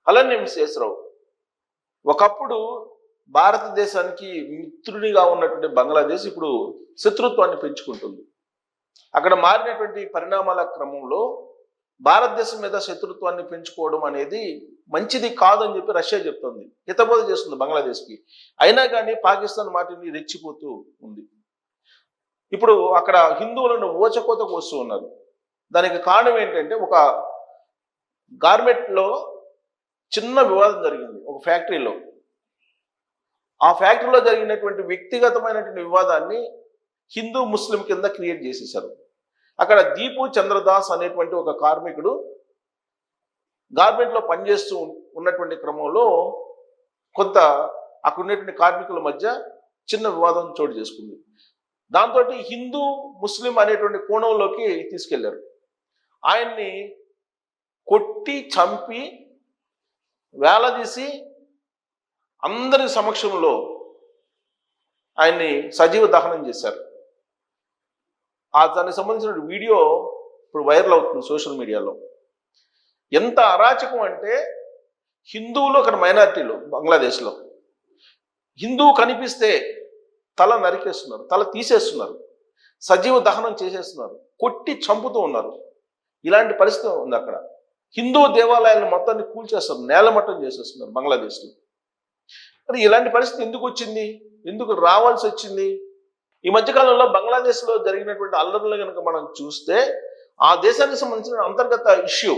అలానే శేషరావు ఒకప్పుడు భారతదేశానికి మిత్రుడిగా ఉన్నటువంటి బంగ్లాదేశ్ ఇప్పుడు శత్రుత్వాన్ని పెంచుకుంటుంది. అక్కడ మారినటువంటి పరిణామాల క్రమంలో భారతదేశం మీద శత్రుత్వాన్ని పెంచుకోవడం అనేది మంచిది కాదని చెప్పి రష్యా చెప్తుంది, హితబోధ చేస్తుంది బంగ్లాదేశ్కి. అయినా కానీ పాకిస్తాన్ మాటిని రెచ్చిపోతూ ఉంది. ఇప్పుడు అక్కడ హిందువులను ఓచకోత కోస్తూ ఉన్నారు. దానికి కారణం ఏంటంటే ఒక గార్మెంట్లో చిన్న వివాదం జరిగింది ఒక ఫ్యాక్టరీలో. ఆ ఫ్యాక్టరీలో జరిగినటువంటి వ్యక్తిగతమైనటువంటి వివాదాన్ని హిందూ ముస్లిం కింద క్రియేట్ చేసేసారు. అక్కడ దీపు చంద్రదాస్ అనేటువంటి ఒక కార్మికుడు గార్మెంట్లో పనిచేస్తూ ఉన్నటువంటి క్రమంలో కొంత అక్కడ ఉన్నటువంటి కార్మికుల మధ్య చిన్న వివాదం చోటు చేసుకుంది. దాంతో హిందూ ముస్లిం అనేటువంటి కోణంలోకి తీసుకెళ్లారు. ఆయన్ని కొట్టి చంపి వేలదీసి అందరి సమక్షంలో ఆయన్ని సజీవ దహనం చేశారు. దానికి సంబంధించిన వీడియో ఇప్పుడు వైరల్ అవుతుంది సోషల్ మీడియాలో. ఎంత అరాచకం అంటే హిందువులు అక్కడ మైనారిటీలు బంగ్లాదేశ్లో హిందువు కనిపిస్తే తల నరికేస్తున్నారు, తల తీసేస్తున్నారు, సజీవ దహనం చేసేస్తున్నారు, కొట్టి చంపుతూ ఉన్నారు. ఇలాంటి పరిస్థితి ఉంది అక్కడ. హిందూ దేవాలయాలను మొత్తాన్ని కూల్చేస్తారు, నేలమట్టం చేసేస్తున్నారు బంగ్లాదేశ్లో. మరి ఇలాంటి పరిస్థితి ఎందుకు వచ్చింది, ఎందుకు రావాల్సి వచ్చింది? ఈ మధ్యకాలంలో బంగ్లాదేశ్లో జరిగినటువంటి అల్లర్లు కనుక మనం చూస్తే ఆ దేశానికి సంబంధించిన అంతర్గత ఇష్యూ.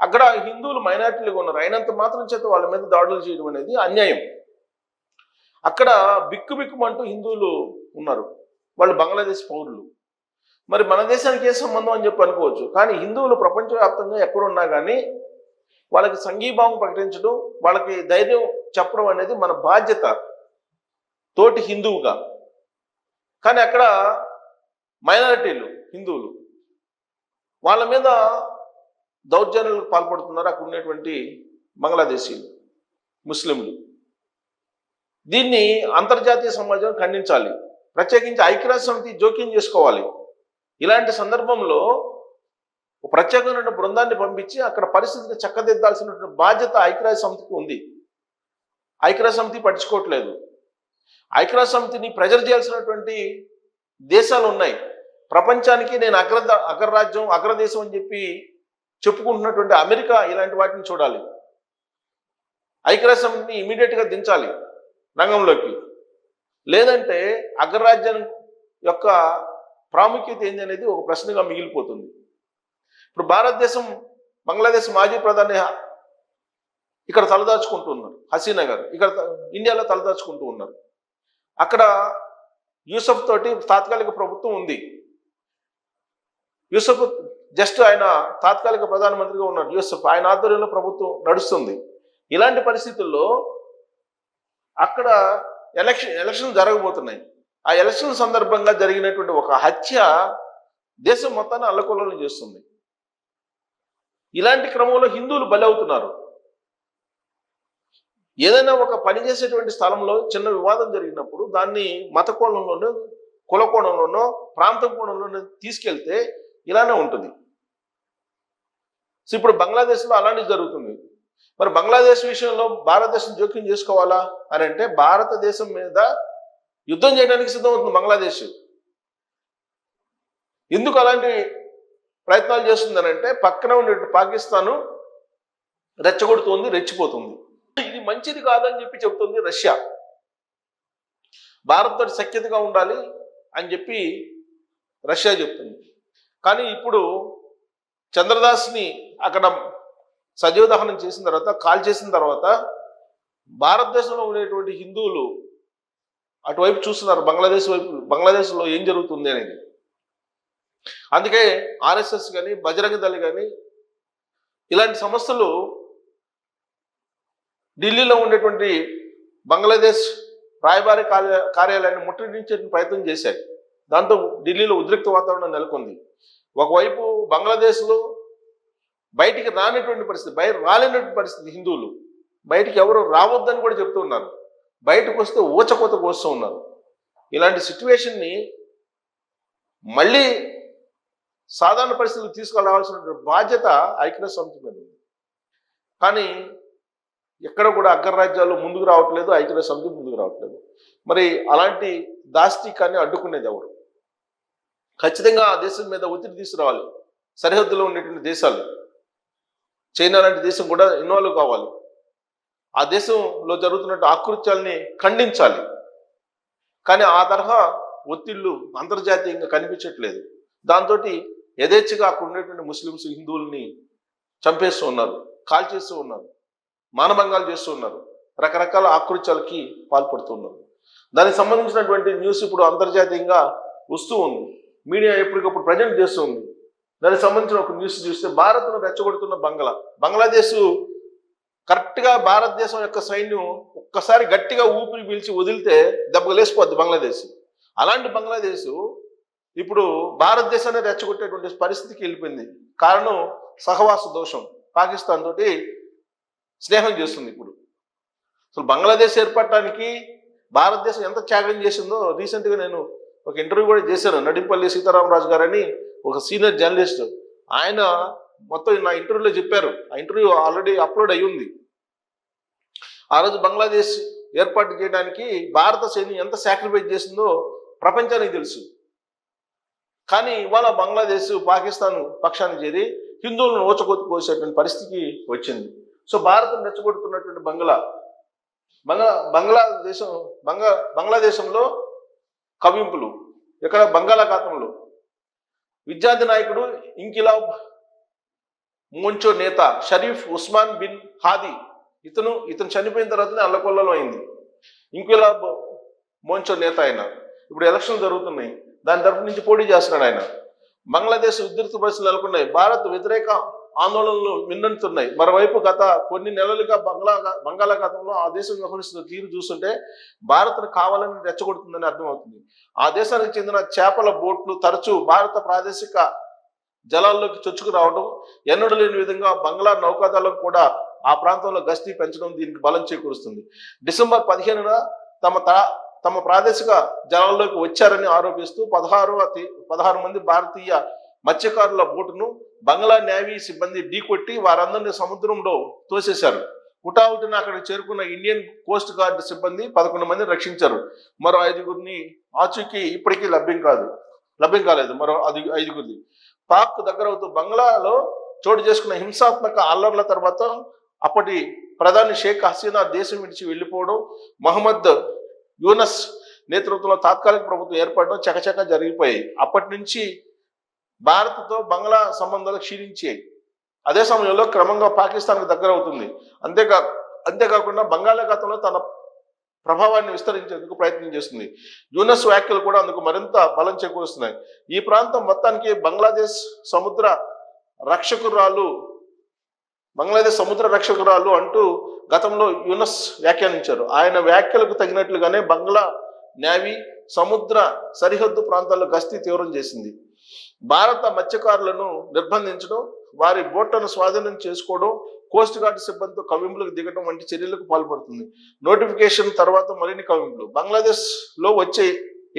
అక్కడ హిందువులు మైనారిటీలుగా ఉన్నారు, అయినంత మాత్రం చేత వాళ్ళ మీద దాడులు చేయడం అనేది అన్యాయం. అక్కడ బిక్కుబిక్కుమంటూ హిందువులు ఉన్నారు, వాళ్ళు బంగ్లాదేశ్ పౌరులు. మరి మన దేశానికి ఏ సంబంధం అని చెప్పి అనుకోవచ్చు, కానీ హిందువులు ప్రపంచవ్యాప్తంగా ఎక్కడున్నా కానీ వాళ్ళకి సంఘీభావం ప్రకటించడం, వాళ్ళకి ధైర్యం చెప్పడం అనేది మన బాధ్యత తోటి హిందువుగా. కానీ అక్కడ మైనారిటీలు హిందువులు వాళ్ళ మీద దౌర్జన్యాలకు పాల్పడుతున్నారు అక్కడ ఉన్నటువంటి బంగ్లాదేశీలు ముస్లింలు. దీన్ని అంతర్జాతీయ సమాజం ఖండించాలి, ప్రత్యేకించి ఐక్యరాజ్య సమితి జోక్యం చేసుకోవాలి. ఇలాంటి సందర్భంలో ప్రత్యేకమైన బృందాన్ని పంపించి అక్కడ పరిస్థితిని చక్కదిద్దాల్సినటువంటి బాధ్యత ఐక్యరాజ్య సమితికి ఉంది. ఐక్యరాజ్య సమితి పట్టించుకోవట్లేదు. ఐక్యరాజ్య సమితిని ప్రెజర్ చేయాల్సినటువంటి దేశాలు ఉన్నాయి. ప్రపంచానికి నేను అగ్రరాజ్యం అగ్రదేశం అని చెప్పి చెప్పుకుంటున్నటువంటి అమెరికా ఇలాంటి వాటిని చూడాలి. ఐక్యరాజ్య సమితిని ఇమీడియట్గా దించాలి రంగంలోకి. లేదంటే అగ్రరాజ్యం యొక్క ప్రాముఖ్యత ఏంది అనేది ఒక ప్రశ్నగా మిగిలిపోతుంది. ఇప్పుడు భారతదేశం బంగ్లాదేశ్ మాజీ ప్రధాని ఇక్కడ తలదాచుకుంటూ ఉన్నారు, హసీనా గారు ఇక్కడ ఇండియాలో తలదాచుకుంటూ ఉన్నారు. అక్కడ యూసఫ్ తోటి తాత్కాలిక ప్రభుత్వం ఉంది. యూసఫ్ జస్ట్ ఆయన తాత్కాలిక ప్రధానమంత్రిగా ఉన్నారు. యూసఫ్ ఆయన ఆధ్వర్యంలో ప్రభుత్వం నడుస్తుంది. ఇలాంటి పరిస్థితుల్లో అక్కడ ఎలక్షన్ జరగబోతున్నాయి. ఆ ఎలక్షన్ సందర్భంగా జరిగినటువంటి ఒక హత్య దేశం మొత్తాన్ని అల్లకొల్లోలం చేస్తుంది. ఇలాంటి క్రమంలో హిందువులు బలి అవుతున్నారు. ఏదైనా ఒక పని చేసేటువంటి స్థలంలో చిన్న వివాదం జరిగినప్పుడు దాన్ని మత కోణంలోనో కుల కోణంలోనో ప్రాంతం కోణంలోనో తీసుకెళ్తే ఇలానే ఉంటుంది. సో ఇప్పుడు బంగ్లాదేశ్లో అలాంటిది జరుగుతుంది. మరి బంగ్లాదేశ్ విషయంలో భారతదేశం జోక్యం చేసుకోవాలా అని అంటే భారతదేశం మీద యుద్ధం చేయడానికి సిద్ధమవుతుంది బంగ్లాదేశ్. ఎందుకు అలాంటి ప్రయత్నాలు చేస్తుందని అంటే పక్కన ఉండే పాకిస్తాను రెచ్చగొడుతుంది, రెచ్చిపోతుంది. ఇది మంచిది కాదని చెప్పి చెబుతుంది రష్యా. భారత్తో సఖ్యతగా ఉండాలి అని చెప్పి రష్యా చెప్తుంది. కానీ ఇప్పుడు చంద్రదాస్ని అక్కడ సజీవ దహనం చేసిన తర్వాత, కాల్ చేసిన తర్వాత భారతదేశంలో ఉండేటువంటి హిందువులు అటువైపు చూస్తున్నారు, బంగ్లాదేశ్లో ఏం జరుగుతుంది అనేది. అందుకే ఆర్ఎస్ఎస్ కానీ బజరంగ దళ్ కానీ ఇలాంటి సంస్థలు ఢిల్లీలో ఉండేటువంటి బంగ్లాదేశ్ రాయబారి కార్యాలయాన్ని ముట్టడించే ప్రయత్నం చేశారు. దాంతో ఢిల్లీలో ఉద్రిక్త వాతావరణం నెలకొంది. ఒకవైపు బంగ్లాదేశ్లో బయటికి రానటువంటి పరిస్థితి, రాలేనటువంటి పరిస్థితి. హిందువులు బయటికి ఎవరు రావద్దని కూడా చెప్తూ ఉన్నారు. బయటకు వస్తే ఊచకోత కోస్తూ ఉన్నారు. ఇలాంటి సిచ్యువేషన్ని మళ్ళీ సాధారణ పరిస్థితులు తీసుకురావాల్సిన బాధ్యత ఐక్యరాజ్య సమితి మీద ఉంది. కానీ ఎక్కడ కూడా అగ్రరాజ్యాలు ముందుకు రావట్లేదు, ఐక్యరాజ్య సమితి ముందుకు రావట్లేదు. మరి అలాంటి దాష్టికాన్ని అడ్డుకునేది ఎవరు? ఖచ్చితంగా ఆ దేశం మీద ఒత్తిడి తీసుకురావాలి. సరిహద్దులో ఉండేటువంటి దేశాలు, చైనా లాంటి దేశం కూడా ఇన్వాల్వ్ కావాలి. ఆ దేశంలో జరుగుతున్నట్టు ఆకృత్యాల్ని ఖండించాలి. కానీ ఆ తరహా ఒత్తిళ్లు అంతర్జాతీయంగా కనిపించట్లేదు. దాంతో యథేచ్ఛగా అక్కడ ఉండేటువంటి ముస్లిమ్స్, హిందువుల్ని చంపేస్తూ ఉన్నారు, కాల్చేస్తూ ఉన్నారు, మానభంగాలు చేస్తూ ఉన్నారు, రకరకాల ఆకృత్యాలకి పాల్పడుతున్నారు. దానికి సంబంధించినటువంటి న్యూస్ ఇప్పుడు అంతర్జాతీయంగా వస్తూ ఉంది. మీడియా ఎప్పటికప్పుడు ప్రజెంట్ చేస్తూ ఉంది. దానికి సంబంధించిన ఒక న్యూస్ చూస్తే భారత్ను రెచ్చగొడుతున్న బంగ్లాదేశ్ కరెక్ట్గా భారతదేశం యొక్క సైన్యం ఒక్కసారి గట్టిగా ఊపిరి పీల్చి వదిలితే దెబ్బగా లేసిపోద్ది బంగ్లాదేశ్. అలాంటి బంగ్లాదేశ్ ఇప్పుడు భారతదేశాన్ని రెచ్చగొట్టేటువంటి పరిస్థితికి వెళ్ళిపోయింది. కారణం సహవాస దోషం. పాకిస్తాన్ తోటి స్నేహం చేస్తుంది. ఇప్పుడు అసలు బంగ్లాదేశ్ ఏర్పడటానికి భారతదేశం ఎంత త్యాగం చేసిందో రీసెంట్గా నేను ఒక ఇంటర్వ్యూ కూడా చేశాను. నడింపల్లి సీతారామరాజు గారని ఒక సీనియర్ జర్నలిస్ట్, ఆయన మొత్తం నా ఇంటర్వ్యూలో చెప్పారు. ఆ ఇంటర్వ్యూ ఆల్రెడీ అప్లోడ్ అయ్యి ఉంది. ఆ రోజు బంగ్లాదేశ్ ఏర్పాటు చేయడానికి భారత సైన్యం ఎంత సాక్రిఫైస్ చేసిందో ప్రపంచానికి తెలుసు. కానీ ఇవాళ బంగ్లాదేశ్ పాకిస్తాన్ పక్షాన్ని చేరి హిందువులను ఓచకొత్తు కోసేటువంటి పరిస్థితికి వచ్చింది. సో భారత్ను రెచ్చగొడుతున్నటువంటి బంగ్లాదేశంలో కవింపులు, ఇక్కడ బంగాళాఖాతంలో విద్యార్థి నాయకుడు ఇంకిలాబ్ మోంచో నేత షరీఫ్ ఉస్మాన్ బిన్ హాదీ, ఇతను చనిపోయిన తర్వాతనే అల్లకొల్లలో అయింది. ఇంకిలాబ్ మోంచో నేత ఆయన. ఇప్పుడు ఎలక్షన్లు జరుగుతున్నాయి, దాని తరపు నుంచి పోటీ చేస్తున్నాడు ఆయన. బంగ్లాదేశ్ ఉద్రిక్త పరిస్థితులు నెలకొన్నాయి. భారత్ వ్యతిరేక ఆందోళనలు మిన్నంటున్నాయి. మరోవైపు గత కొన్ని నెలలుగా బంగాళాఖాతంలో ఆ దేశం వ్యవహరిస్తున్న తీరు చూస్తుంటే భారత్ను కావాలని రెచ్చగొడుతుందని అర్థమవుతుంది. ఆ దేశానికి చెందిన చేపల బోట్లు తరచూ భారత ప్రాదేశిక జలాల్లోకి చొచ్చుకు రావడం, ఎన్నడూ లేని విధంగా బంగ్లా నౌకాదళం కూడా ఆ ప్రాంతంలో గస్తీ పెంచడం దీనికి బలం చేకూరుస్తుంది. డిసెంబర్ 15న తమ ప్రాదేశిక జలాల్లోకి వచ్చారని ఆరోపిస్తూ 16 మంది భారతీయ మత్స్యకారుల బోటును బంగ్లా నేవీ సిబ్బంది ఢీకొట్టి వారందరినీ సముద్రంలో తోసేశారు. హుటాహుటిన అక్కడికి చేరుకున్న ఇండియన్ కోస్ట్ గార్డ్ సిబ్బంది 11 మందిని రక్షించారు. మరో 5గురిని ఆచూకీ ఇప్పటికీ లభ్యం కాలేదు. మరో 5గురిది పాక్ దగ్గరవుతూ బంగ్లాలో చోటు చేసుకున్న హింసాత్మక అల్లర్ల తర్వాత అప్పటి ప్రధాని షేక్ హసీనా దేశం విడిచి వెళ్ళిపోవడం, మహమ్మద్ యూనస్ నేతృత్వంలో తాత్కాలిక ప్రభుత్వం ఏర్పడడం చకచక జరిగిపోయాయి. అప్పటి నుంచి భారత్తో బంగ్లా సంబంధాలు క్షీణించాయి. అదే సమయంలో క్రమంగా పాకిస్తాన్కు దగ్గర అవుతుంది. అంతేకాకుండా బంగాళాఖాతంలో తన ప్రభావాన్ని విస్తరించేందుకు ప్రయత్నం చేస్తుంది. యూనస్ వ్యాఖ్యలు కూడా అందుకు మరింత బలం చేకూరుస్తున్నాయి. ఈ ప్రాంతం మొత్తానికి బంగ్లాదేశ్ సముద్ర రక్షకురాలు అంటూ గతంలో యూనస్ వ్యాఖ్యానించారు. ఆయన వ్యాఖ్యలకు తగినట్లుగానే బంగ్లా నేవీ సముద్ర సరిహద్దు ప్రాంతాల్లో గస్తీ తీవ్రం చేసింది. భారత మత్స్యకారులను నిర్బంధించడం, వారి బోట్లను స్వాధీనం చేసుకోవడం, కోస్ట్ గార్డ్ సిబ్బందితో కవింపులకు దిగడం వంటి చర్యలకు పాల్పడుతుంది. నోటిఫికేషన్ తర్వాత మరిన్ని కవింపులు. బంగ్లాదేశ్ లో వచ్చే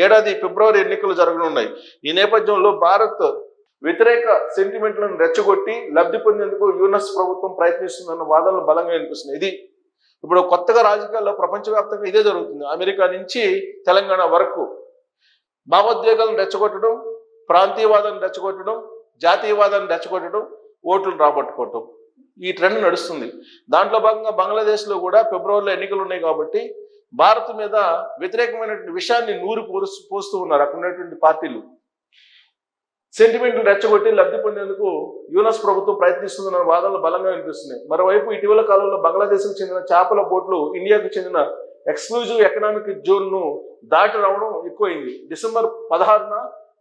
ఏడాది ఫిబ్రవరి ఎన్నికలు జరగనున్నాయి. ఈ నేపథ్యంలో భారత్ వ్యతిరేక సెంటిమెంట్లను రెచ్చగొట్టి లబ్ధి పొందేందుకు యూనస్ ప్రభుత్వం ప్రయత్నిస్తుందన్న వాదనలు బలంగా వినిపిస్తున్నాయి. ఇది ఇప్పుడు కొత్తగా రాజకీయాల్లో ప్రపంచవ్యాప్తంగా ఇదే జరుగుతుంది. అమెరికా నుంచి తెలంగాణ వరకు భావోద్వేగాలను రెచ్చగొట్టడం, ప్రాంతీయవాదాన్ని రెచ్చగొట్టడం, జాతీయవాదాన్ని రెచ్చగొట్టడం, ఓట్లు రాబట్టుకోవటం, ఈ ట్రెండ్ నడుస్తుంది. దాంట్లో భాగంగా బంగ్లాదేశ్లో కూడా ఫిబ్రవరిలో ఎన్నికలు ఉన్నాయి కాబట్టి భారత్ మీద వ్యతిరేకమైనటువంటి విషయాన్ని పోస్తూ ఉన్నారు అక్కడ ఉన్నటువంటి పార్టీలు. సెంటిమెంట్లు రెచ్చగొట్టి లబ్ధి పొందేందుకు యూనస్ ప్రభుత్వం ప్రయత్నిస్తుందన్న వాదనలు బలంగా వినిపిస్తున్నాయి. మరోవైపు ఇటీవల కాలంలో బంగ్లాదేశ్కు చెందిన చేపల బోట్లు ఇండియాకు చెందిన ఎక్స్క్లూజివ్ ఎకనామిక్ జోన్ను దాటి రావడం ఎక్కువైంది. డిసెంబర్ 16న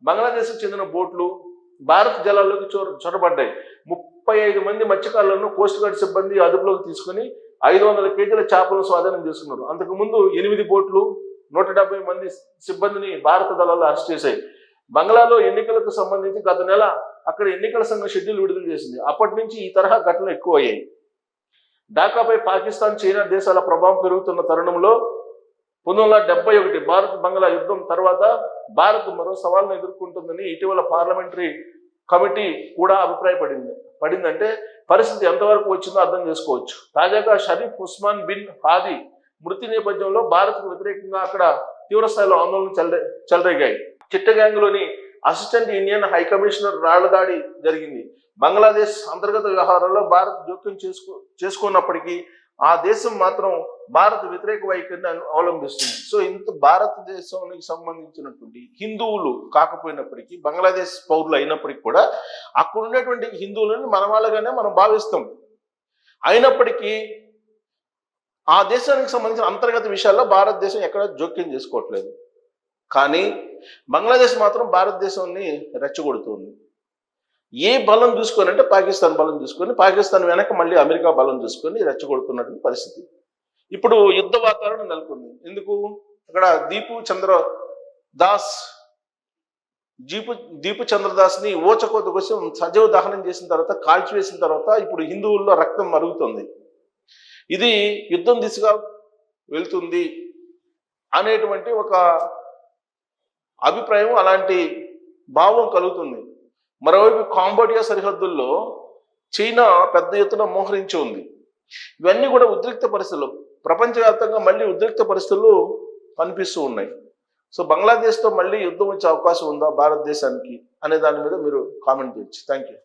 బంగ్లాదేశ్కు చెందిన బోట్లు భారత జలాల్లోకి చొరబడ్డాయి. 35 మంది మత్స్యకారులను కోస్ట్ గార్డ్ సిబ్బంది అదుపులోకి తీసుకుని 500 కేజీల చేపలను స్వాధీనం చేసుకున్నారు. అంతకుముందు 8 బోట్లు 170 మంది సిబ్బందిని భారత దళాలు అరెస్ట్ చేశాయి. బంగ్లాలో ఎన్నికలకు సంబంధించి గత నెల అక్కడ ఎన్నికల సంఘం షెడ్యూల్ విడుదల చేసింది. అప్పటి నుంచి ఈ తరహా ఘటనలు ఎక్కువ అయ్యాయి. ఢాకాపై పాకిస్తాన్, చైనా దేశాల ప్రభావం పెరుగుతున్న తరుణంలో 1971 భారత్ బంగ్లా యుద్ధం తర్వాత భారత్ మరో సవాల్ను ఎదుర్కొంటుందని ఇటీవల పార్లమెంటరీ కమిటీ కూడా పడిందంటే పరిస్థితి ఎంతవరకు వచ్చిందో అర్థం చేసుకోవచ్చు. తాజాగా షరీఫ్ ఉస్మాన్ బిన్ హాదీ మృతి నేపథ్యంలో భారత్కు వ్యతిరేకంగా అక్కడ తీవ్రస్థాయిలో ఆందోళనలు చెలరేగాయి. చిట్టగాంగ్లోని అసిస్టెంట్ ఇండియన్ హై కమిషనర్ రాళ్ల దాడి జరిగింది. బంగ్లాదేశ్ అంతర్గత వ్యవహారాల్లో భారత్ జోక్యం చేసుకున్నప్పటికీ ఆ దేశం మాత్రం భారత్ వ్యతిరేక వైఖరిని అవలంబిస్తుంది. సో ఇంత భారతదేశానికి సంబంధించినటువంటి హిందువులు కాకపోయినప్పటికీ, బంగ్లాదేశ్ పౌరులు అయినప్పటికీ కూడా అక్కడ ఉన్నటువంటి హిందువులను మన వాళ్ళగానే మనం భావిస్తాం. అయినప్పటికీ ఆ దేశానికి సంబంధించిన అంతర్గత విషయాల్లో భారతదేశం ఎక్కడ జోక్యం చేసుకోవట్లేదు. కానీ బంగ్లాదేశ్ మాత్రం భారతదేశాన్ని రెచ్చగొడుతుంది. ఏ బలం చూసుకొని అంటే పాకిస్తాన్ బలం చూసుకొని, పాకిస్తాన్ వెనక మళ్ళీ అమెరికా బలం చూసుకొని రెచ్చగొడుతున్నటువంటి పరిస్థితి. ఇప్పుడు యుద్ధ వాతావరణం నెలకొంది. ఎందుకు? అక్కడ దీపు చంద్రదాస్ని ఓచకోత కోసం సజీవ దహనం చేసిన తర్వాత, కాల్చివేసిన తర్వాత ఇప్పుడు హిందువుల్లో రక్తం మరుగుతుంది. ఇది యుద్ధం దిశగా వెళ్తుంది అనేటువంటి ఒక అభిప్రాయం, అలాంటి భావం కలుగుతుంది. మరోవైపు కాంబోడియా సరిహద్దుల్లో చైనా పెద్ద ఎత్తున మోహరించి ఉంది. ఇవన్నీ కూడా ఉద్రిక్త పరిస్థితులు, ప్రపంచవ్యాప్తంగా మళ్ళీ ఉద్రిక్త పరిస్థితులు కనిపిస్తూ ఉన్నాయి. సో బంగ్లాదేశ్తో మళ్ళీ యుద్ధం వచ్చే అవకాశం ఉందా భారతదేశానికి అనే దాని మీద మీరు కామెంట్ చేయొచ్చు. Thank you.